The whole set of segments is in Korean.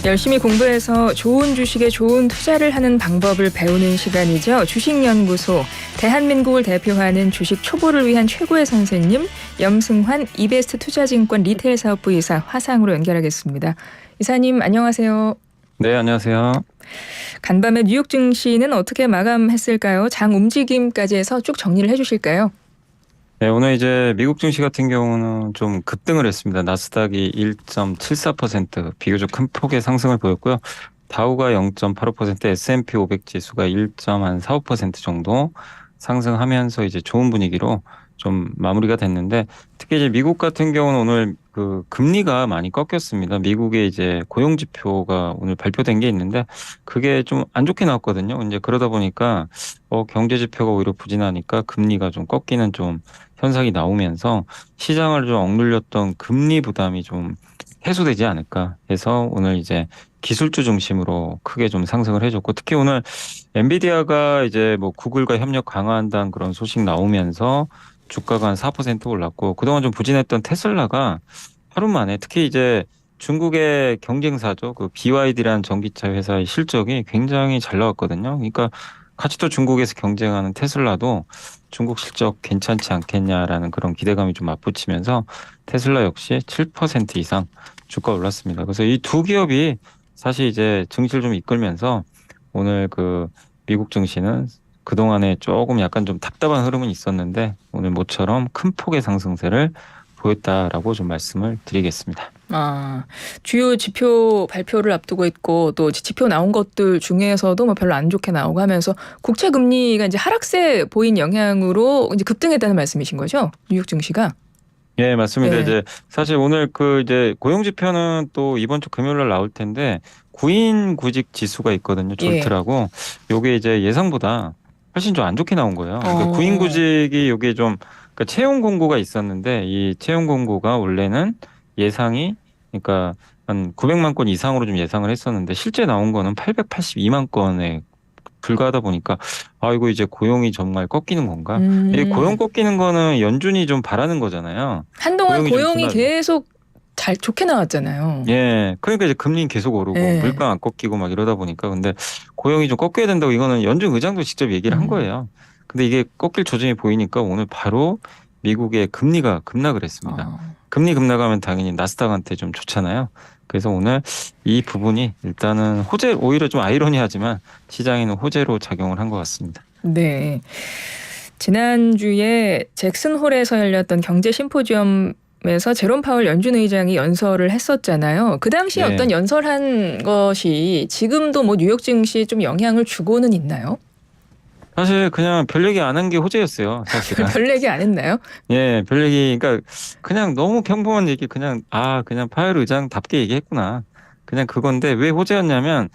열심히 공부해서 좋은 주식에 좋은 투자를 하는 방법을 배우는 시간이죠. 주식연구소, 대한민국을 대표하는 주식 초보를 위한 최고의 선생님 염승환 이베스트 투자증권 리테일 사업부 이사 화상으로 연결하겠습니다. 이사님 안녕하세요. 네, 안녕하세요. 간밤에 뉴욕 증시는 어떻게 마감했을까요? 장 움직임까지 해서 쭉 정리를 해주실까요? 네, 오늘 이제 미국 증시 같은 경우는 좀 급등을 했습니다. 나스닥이 1.74% 비교적 큰 폭의 상승을 보였고요. 다우가 0.85%, S&P 500 지수가 1.45% 정도 상승하면서 이제 좋은 분위기로 좀 마무리가 됐는데, 특히 이제 미국 같은 경우는 오늘 그 금리가 많이 꺾였습니다. 미국의 이제 고용 지표가 오늘 발표된 게 있는데 그게 좀 안 좋게 나왔거든요. 이제 그러다 보니까 경제 지표가 오히려 부진하니까 금리가 좀 꺾이는 좀 현상이 나오면서 시장을 좀 억눌렸던 금리 부담이 좀 해소되지 않을까 해서 오늘 이제 기술주 중심으로 크게 좀 상승을 해줬고, 특히 오늘 엔비디아가 이제 뭐 구글과 협력 강화한다는 그런 소식 나오면서 주가가 한 4% 올랐고, 그동안 좀 부진했던 테슬라가 하루 만에, 특히 이제 중국의 경쟁사죠. 그 BYD라는 전기차 회사의 실적이 굉장히 잘 나왔거든요. 그러니까 같이 또 중국에서 경쟁하는 테슬라도 중국 실적 괜찮지 않겠냐라는 그런 기대감이 좀 맞붙이면서 테슬라 역시 7% 이상 주가 올랐습니다. 그래서 이 두 기업이 사실 이제 증시를 좀 이끌면서 오늘 그 미국 증시는 그동안에 조금 약간 좀 답답한 흐름은 있었는데 오늘 모처럼 큰 폭의 상승세를 보였다라고 좀 말씀을 드리겠습니다. 주요 지표 발표를 앞두고 있고 또 지표 나온 것들 중에서도 뭐 별로 안 좋게 나오고 하면서 국채 금리가 이제 하락세 보인 영향으로 이제 급등했다는 말씀이신 거죠? 뉴욕 증시가? 예, 맞습니다. 네. 이제 사실 오늘 그 이제 고용 지표는 또 이번 주 금요일 날 나올 텐데 구인 구직 지수가 있거든요. 졸트라고. 요게 이제 예상보다 훨씬 좀 안 좋게 나온 거예요. 그러니까 구인 구직이 요게 좀 그러니까 채용 공고가 있었는데 이 채용 공고가 원래는 예상이 그러니까 한 900만 건 이상으로 좀 예상을 했었는데 실제 나온 거는 882만 건에 불과하다 보니까 이거 이제 고용이 정말 꺾이는 건가? 이 고용 꺾이는 거는 연준이 좀 바라는 거잖아요. 한동안 고용이 계속 잘 좋게 나왔잖아요. 예, 그러니까 이제 금리는 계속 오르고 물가 안 꺾이고 막 이러다 보니까 근데 고용이 좀 꺾여야 된다고 이거는 연준 의장도 직접 얘기를 한 거예요. 근데 이게 꺾일 조짐이 보이니까 오늘 바로 미국의 금리가 급락을 했습니다. 금리 급락하면 당연히 나스닥한테 좀 좋잖아요. 그래서 오늘 이 부분이 일단은 호재, 오히려 좀 아이러니하지만 시장에는 호재로 작용을 한 것 같습니다. 네. 지난주에 잭슨홀에서 열렸던 경제 심포지엄에서 제롬 파월 연준 의장이 연설을 했었잖아요. 그 당시에 어떤 연설한 것이 지금도 뭐 뉴욕 증시에 좀 영향을 주고는 있나요? 사실 그냥 별 얘기 안 한 게 호재였어요, 사실은. 별 얘기 안 했나요? 예, 별 얘기, 그러니까 그냥 너무 평범한 얘기, 그냥 파월 의장답게 얘기했구나. 그냥 그건데 왜 호재였냐면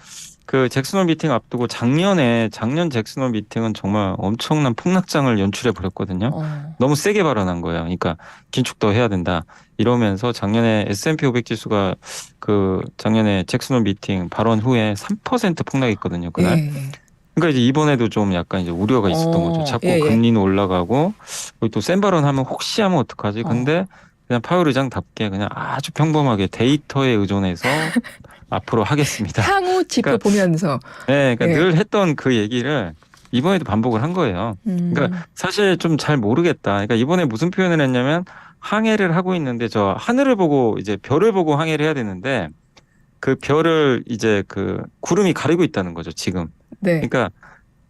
그 잭슨홀 미팅 앞두고 작년 잭슨홀 미팅은 정말 엄청난 폭락장을 연출해 버렸거든요. 너무 세게 발언한 거예요. 그러니까 긴축 더 해야 된다. 이러면서 작년에 S&P 500 지수가 그 작년에 잭슨홀 미팅 발언 후에 3% 폭락했거든요, 그날. 그러니까 이제 이번에도 좀 약간 이제 우려가 있었던 거죠. 자꾸 금리는 올라가고 또 센 발언하면 혹시 하면 어떡하지? 근데 그냥 파월 의장답게 그냥 아주 평범하게 데이터에 의존해서 앞으로 하겠습니다. 향후 지표 보면서. 네, 그러니까 늘 했던 그 얘기를 이번에도 반복을 한 거예요. 그러니까 사실 좀 잘 모르겠다. 그러니까 이번에 무슨 표현을 했냐면 항해를 하고 있는데 저 하늘을 보고 이제 별을 보고 항해를 해야 되는데 그 별을 이제 그 구름이 가리고 있다는 거죠, 지금. 그러니까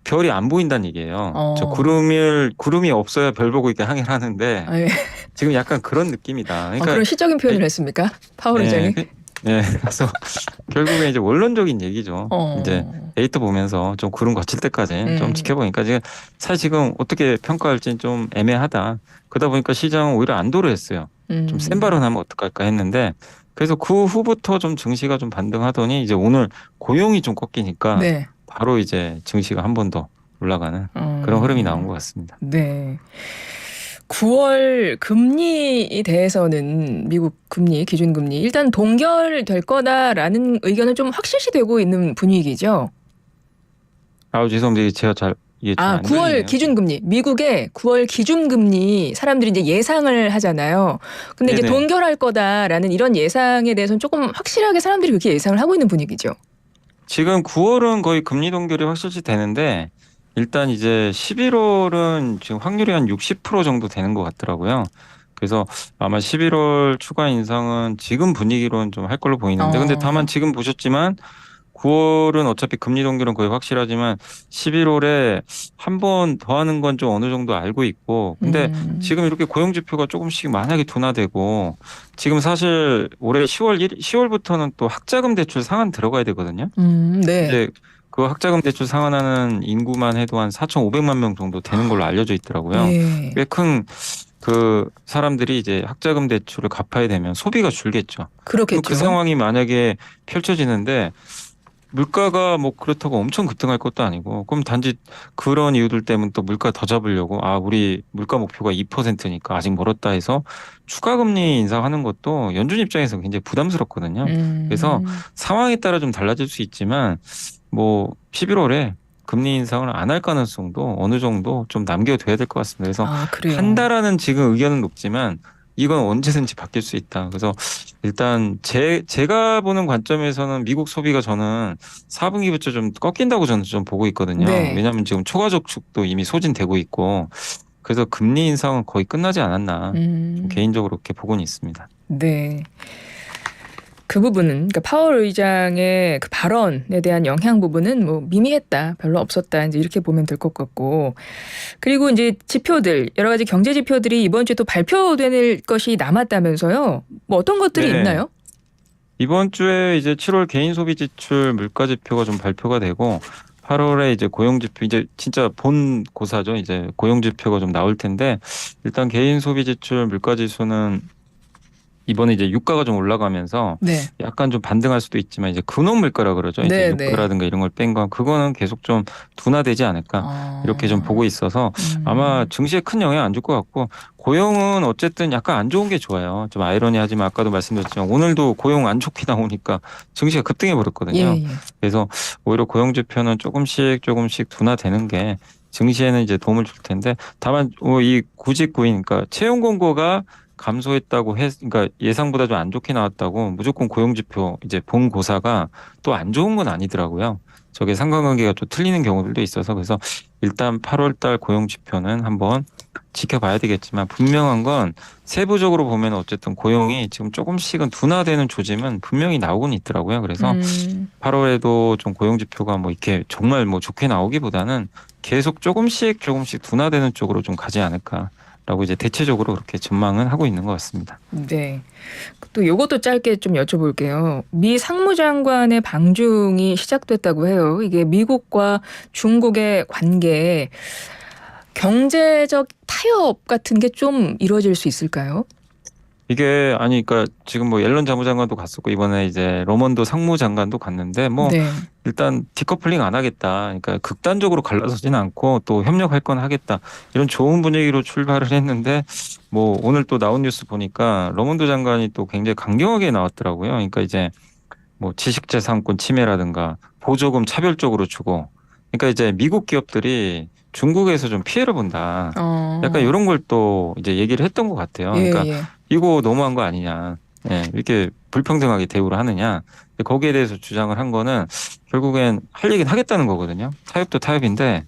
별이 안 보인다는 얘기예요. 저 구름이 없어야 별 보고 이렇게 항해를 하는데 지금 약간 그런 느낌이다. 그러니까 그런 시적인 표현을 했습니까? 파월 의장이? 네, 그래서 결국에 이제 원론적인 얘기죠. 이제 데이터 보면서 좀 구름 거칠 때까지 좀 지켜보니까 지금 어떻게 평가할지는 좀 애매하다. 그러다 보니까 시장은 오히려 안도를 했어요. 좀 센 발언하면 어떡할까 했는데 그래서 그 후부터 좀 증시가 좀 반등하더니 이제 오늘 고용이 좀 꺾이니까 바로 이제 증시가 한 번 더 올라가는 그런 흐름이 나온 것 같습니다. 네. 9월 금리에 대해서는 미국 금리, 기준금리 일단 동결될 거다라는 의견은 좀 확실시 되고 있는 분위기죠. 죄송합니다. 제가 잘 이게 좀 안 9월 들리네요. 기준금리. 미국의 9월 기준금리 사람들이 이제 예상을 하잖아요. 근데 이제 네네. 동결할 거다라는 이런 예상에 대해서는 조금 확실하게 사람들이 그렇게 예상을 하고 있는 분위기죠. 지금 9월은 거의 금리 동결이 확실시 되는데 일단 이제 11월은 지금 확률이 한 60% 정도 되는 것 같더라고요. 그래서 아마 11월 추가 인상은 지금 분위기로는 좀 할 걸로 보이는데 근데 다만 어. 지금 보셨지만 9월은 어차피 금리 동결은 거의 확실하지만 11월에 한 번 더 하는 건 좀 어느 정도 알고 있고 근데 음. 지금 이렇게 고용 지표가 조금씩 만약에 둔화되고 지금 사실 올해 10월부터는 또 학자금 대출 상한 들어가야 되거든요. 네. 이제 그 학자금 대출 상환하는 인구만 해도 한 4,500만 명 정도 되는 걸로 알려져 있더라고요. 예. 꽤 큰 그 사람들이 이제 학자금 대출을 갚아야 되면 소비가 줄겠죠. 그럼 그 그렇겠죠. 상황이 만약에 펼쳐지는데 물가가 뭐 그렇다고 엄청 급등할 것도 아니고 그럼 단지 그런 이유들 때문에 또 물가 더 잡으려고 우리 물가 목표가 2%니까 아직 멀었다 해서 추가 금리 인상하는 것도 연준 입장에서 굉장히 부담스럽거든요. 그래서 음. 상황에 따라 좀 달라질 수 있지만 뭐 11월에 금리 인상을 안 할 가능성도 어느 정도 좀 남겨둬야 될 것 같습니다. 그래서 그래요. 한다라는 지금 의견은 높지만 이건 언제든지 바뀔 수 있다. 그래서 일단 제가 보는 관점에서는 미국 소비가 저는 4분기부터 좀 꺾인다고 저는 좀 보고 있거든요. 네. 왜냐하면 지금 초과 저축도 이미 소진되고 있고 그래서 금리 인상은 거의 끝나지 않았나 좀 음. 개인적으로 그렇게 보고는 있습니다. 네. 그 부분은 그러니까 파월 의장의 그 발언에 대한 영향 부분은 뭐 미미했다, 별로 없었다 이제 이렇게 보면 될 것 같고 그리고 이제 지표들 여러 가지 경제 지표들이 이번 주에 또 발표될 것이 남았다면서요? 뭐 어떤 것들이 네. 있나요? 이번 주에 이제 7월 개인 소비 지출 물가 지표가 좀 발표가 되고 8월에 이제 고용 지표 이제 진짜 본 고사죠. 이제 고용 지표가 좀 나올 텐데 일단 개인 소비 지출 물가 지수는 이번에 이제 유가가 좀 올라가면서 네. 약간 좀 반등할 수도 있지만 이제 근원 물가라 그러죠. 이제 네, 네. 유가라든가 이런 걸 뺀 거 그거는 계속 좀 둔화되지 않을까 이렇게 좀 보고 있어서 아마 음. 증시에 큰 영향 안 줄 것 같고 고용은 어쨌든 약간 안 좋은 게 좋아요. 좀 아이러니하지만 아까도 말씀드렸지만 오늘도 고용 안 좋게 나오니까 증시가 급등해 버렸거든요. 예, 예. 그래서 오히려 고용 지표는 조금씩 둔화되는 게 증시에는 이제 도움을 줄 텐데 다만 이 구직구인 그러니까 채용 공고가 감소했다고 그러니까 예상보다 좀 안 좋게 나왔다고 무조건 고용지표 이제 본 고사가 또 안 좋은 건 아니더라고요. 저게 상관관계가 또 틀리는 경우들도 있어서 그래서 일단 8월 달 고용지표는 한번 지켜봐야 되겠지만 분명한 건 세부적으로 보면 어쨌든 고용이 지금 조금씩은 둔화되는 조짐은 분명히 나오곤 있더라고요. 그래서 음. 8월에도 좀 고용지표가 뭐 이렇게 정말 뭐 좋게 나오기보다는 계속 조금씩 둔화되는 쪽으로 좀 가지 않을까. 라고 이제 대체적으로 그렇게 전망은 하고 있는 것 같습니다. 네. 또 요것도 짧게 좀 여쭤볼게요. 미 상무장관의 방중이 시작됐다고 해요. 이게 미국과 중국의 관계, 경제적 타협 같은 게 좀 이루어질 수 있을까요? 이게 그러니까 지금 뭐 옐런 자무장관도 갔었고 이번에 이제 러먼도 상무장관도 갔는데 뭐 네. 일단 디커플링 안 하겠다. 그러니까 극단적으로 갈라서지는 않고 또 협력할 건 하겠다. 이런 좋은 분위기로 출발을 했는데 뭐 오늘 또 나온 뉴스 보니까 러먼도 장관이 또 굉장히 강경하게 나왔더라고요. 그러니까 이제 뭐 지식재산권 침해라든가 보조금 차별적으로 주고 그러니까 이제 미국 기업들이 중국에서 좀 피해를 본다. 약간 어. 이런 걸 또 이제 얘기를 했던 것 같아요. 예, 그러니까 예. 이거 너무한 거 아니냐. 예, 이렇게 불평등하게 대우를 하느냐. 근데 거기에 대해서 주장을 한 거는 결국엔 할 얘기는 하겠다는 거거든요. 타협도 타협인데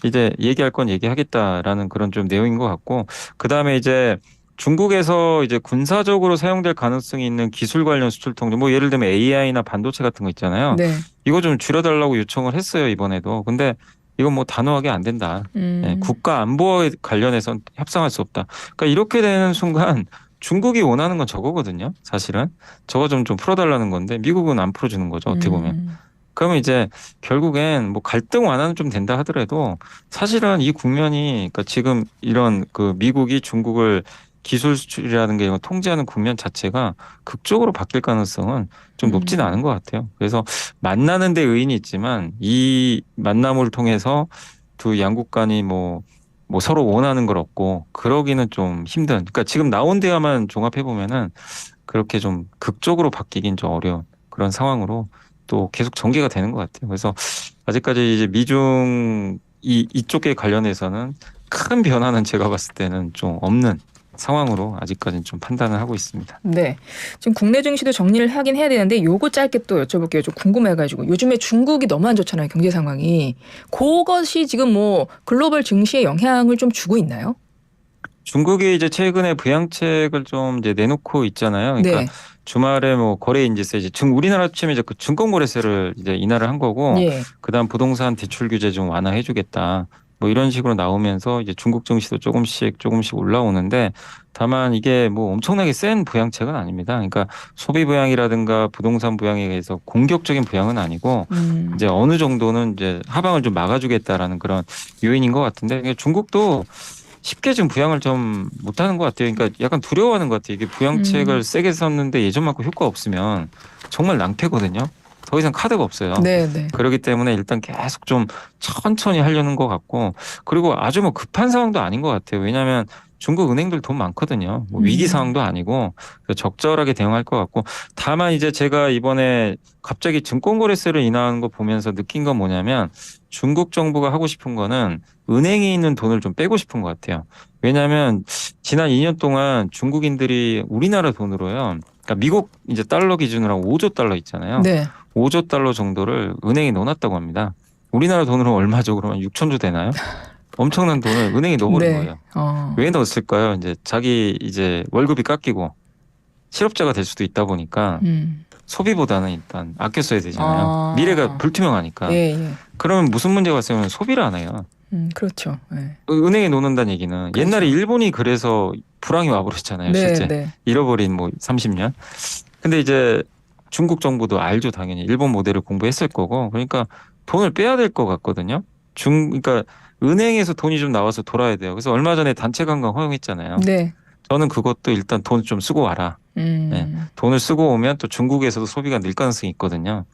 이제 얘기할 건 얘기하겠다라는 그런 좀 내용인 것 같고 그다음에 이제 중국에서 이제 군사적으로 사용될 가능성이 있는 기술 관련 수출 통제 뭐 예를 들면 AI나 반도체 같은 거 있잖아요. 네. 이거 좀 줄여달라고 요청을 했어요, 이번에도. 근데 이건 뭐 단호하게 안 된다. 예, 음. 국가 안보에 관련해서 협상할 수 없다. 그러니까 이렇게 되는 순간 중국이 원하는 건 저거거든요. 사실은 저거 좀 풀어달라는 건데 미국은 안 풀어주는 거죠. 어떻게 보면. 음. 그러면 이제 결국엔 뭐 갈등 완화는 좀 된다 하더라도 사실은 이 국면이 그러니까 지금 이런 그 미국이 중국을 기술 수출이라는 게 통제하는 국면 자체가 극적으로 바뀔 가능성은 좀 높지는 않은 것 같아요. 그래서 만나는 데 의인이 있지만 이 만남을 통해서 두 양국 간이 뭐 서로 원하는 걸 얻고 그러기는 좀 힘든. 그러니까 지금 나온 대화만 종합해 보면은 그렇게 좀 극적으로 바뀌긴 좀 어려운 그런 상황으로 또 계속 전개가 되는 것 같아요. 그래서 아직까지 이제 미중 이쪽에 관련해서는 큰 변화는 제가 봤을 때는 좀 없는 상황으로 아직까지는 좀 판단을 하고 있습니다. 네. 지금 국내 증시도 정리를 하긴 해야 되는데 요거 짧게 또 여쭤볼게요. 좀 궁금해가지고 요즘에 중국이 너무 안 좋잖아요. 경제 상황이. 그것이 지금 뭐 글로벌 증시에 영향을 좀 주고 있나요? 중국이 이제 최근에 부양책을 좀 이제 내놓고 있잖아요. 그러니까 네. 주말에 뭐 거래 인지세 이제 우리나라 치면 이제 그 증권거래세를 이제 인하를 한 거고, 예. 그다음 부동산 대출 규제 좀 완화해주겠다. 뭐 이런 식으로 나오면서 이제 중국 증시도 조금씩 올라오는데, 다만 이게 뭐 엄청나게 센 부양책은 아닙니다. 그러니까 소비 부양이라든가 부동산 부양에 의해서 공격적인 부양은 아니고, 음. 이제 어느 정도는 이제 하방을 좀 막아주겠다라는 그런 요인인 것 같은데, 중국도 쉽게 지금 부양을 좀 못하는 것 같아요. 그러니까 약간 두려워하는 것 같아요. 이게 부양책을 세게 썼는데 예전만큼 효과 없으면 정말 낭패거든요. 더 이상 카드가 없어요. 네, 네. 그렇기 때문에 일단 계속 좀 천천히 하려는 것 같고, 그리고 아주 뭐 급한 상황도 아닌 것 같아요. 왜냐하면 중국 은행들 돈 많거든요. 뭐 위기 상황도 아니고 적절하게 대응할 것 같고, 다만 이제 제가 이번에 갑자기 증권거래세를 인하한 거 보면서 느낀 건 뭐냐면, 중국 정부가 하고 싶은 거는 은행에 있는 돈을 좀 빼고 싶은 것 같아요. 왜냐하면 지난 2년 동안 중국인들이 우리나라 돈으로요. 그러니까 미국 이제 달러 기준으로 한 5조 달러 있잖아요. 네. 5조 달러 정도를 은행에 넣어놨다고 합니다. 우리나라 돈으로 얼마죠? 그러면 6천조 되나요? 엄청난 돈을 은행에 넣어버린 네. 거예요. 왜 넣었을까요? 이제 자기 이제 월급이 깎이고 실업자가 될 수도 있다 보니까 음. 소비보다는 일단 아껴 써야 되잖아요. 미래가 불투명하니까. 예, 예. 그러면 무슨 문제가 있으면 소비를 안 해요. 그렇죠. 예. 은행에 놓는다는 얘기는 그렇죠. 옛날에 일본이 그래서 불황이 와버렸잖아요. 네, 실제 네. 잃어버린 뭐 30년. 근데 이제 중국 정부도 알죠, 당연히 일본 모델을 공부했을 거고. 그러니까 돈을 빼야 될 것 같거든요. 그러니까 은행에서 돈이 좀 나와서 돌아야 돼요. 그래서 얼마 전에 단체 관광 허용했잖아요. 네. 저는 그것도 일단 돈 좀 쓰고 와라. 네. 돈을 쓰고 오면 또 중국에서도 소비가 늘 가능성이 있거든요.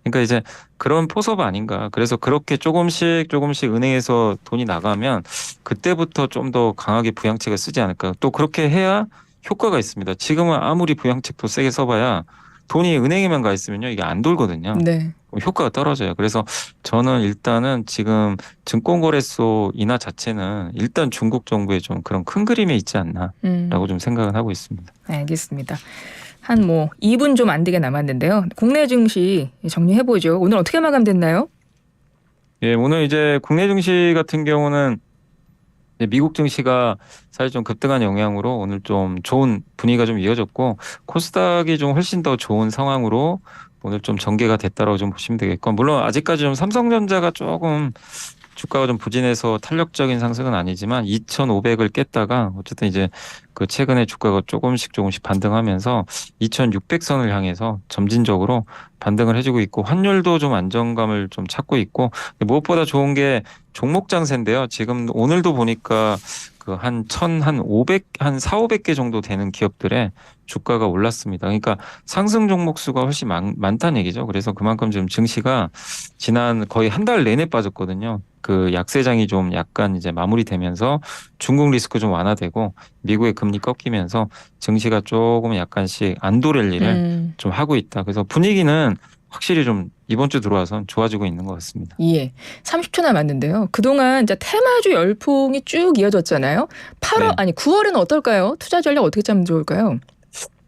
그러니까 이제 그런 포섭 아닌가. 그래서 그렇게 조금씩 은행에서 돈이 나가면 그때부터 좀 더 강하게 부양책을 쓰지 않을까. 또 그렇게 해야 효과가 있습니다. 지금은 아무리 부양책도 세게 써봐야 돈이 은행에만 가 있으면요, 이게 안 돌거든요. 네. 효과가 떨어져요. 그래서 저는 일단은 지금 증권거래소 인하 자체는 일단 중국 정부의 좀 그런 큰 그림에 있지 않나라고 좀 생각을 하고 있습니다. 알겠습니다. 한 뭐 2분 좀 안 되게 남았는데요. 국내 증시 정리해보죠. 오늘 어떻게 마감됐나요? 예, 오늘 이제 국내 증시 같은 경우는 이제 미국 증시가 사실 좀 급등한 영향으로 오늘 좀 좋은 분위기가 좀 이어졌고, 코스닥이 좀 훨씬 더 좋은 상황으로 오늘 좀 전개가 됐다라고 좀 보시면 되겠고, 물론 아직까지 좀 삼성전자가 조금 주가가 좀 부진해서 탄력적인 상승은 아니지만 2,500을 깼다가 어쨌든 이제 그 최근에 주가가 조금씩 반등하면서 2,600선을 향해서 점진적으로 반등을 해주고 있고, 환율도 좀 안정감을 좀 찾고 있고, 무엇보다 좋은 게 종목 장세인데요. 지금 오늘도 보니까 그 한 4, 500개 정도 되는 기업들의 주가가 올랐습니다. 그러니까 상승 종목 수가 훨씬 많다는 얘기죠. 그래서 그만큼 지금 증시가 지난 거의 한 달 내내 빠졌거든요. 그 약세장이 좀 약간 이제 마무리되면서 중국 리스크 좀 완화되고 미국의 금리 꺾이면서 증시가 조금 약간씩 안도랠리를 좀 하고 있다. 그래서 분위기는 확실히 좀 이번 주 들어와선 좋아지고 있는 것 같습니다. 예. 30초 남았는데요. 그동안 이제 테마주 열풍이 쭉 이어졌잖아요. 8월 네. 아니 9월에는 어떨까요? 투자 전략 어떻게 짜면 좋을까요?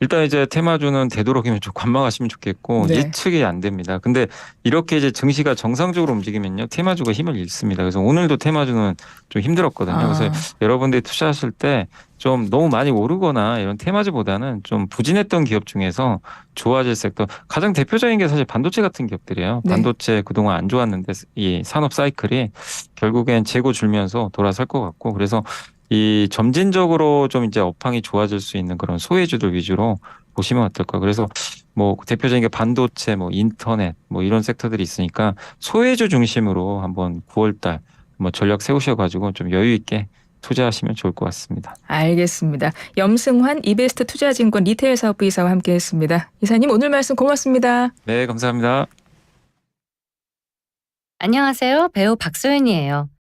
일단 이제 테마주는 되도록이면 좀 관망하시면 좋겠고, 네. 예측이 안 됩니다. 근데 이렇게 이제 증시가 정상적으로 움직이면요, 테마주가 힘을 잃습니다. 그래서 오늘도 테마주는 좀 힘들었거든요. 그래서 여러분들이 투자하실 때 좀 너무 많이 오르거나 이런 테마주보다는 좀 부진했던 기업 중에서 좋아질 섹터, 가장 대표적인 게 사실 반도체 같은 기업들이에요. 네. 반도체 그동안 안 좋았는데 이 산업 사이클이 결국엔 재고 줄면서 돌아설 것 같고, 그래서 이 점진적으로 좀 이제 업황이 좋아질 수 있는 그런 소외주들 위주로 보시면 어떨까. 그래서 뭐 대표적인 게 반도체, 뭐 인터넷, 뭐 이런 섹터들이 있으니까 소외주 중심으로 한번 9월달 뭐 전략 세우셔가지고 좀 여유 있게 투자하시면 좋을 것 같습니다. 알겠습니다. 염승환 이베스트 투자증권 리테일 사업부 이사와 함께했습니다. 이사님 오늘 말씀 고맙습니다. 네, 감사합니다. 안녕하세요. 배우 박소연이에요.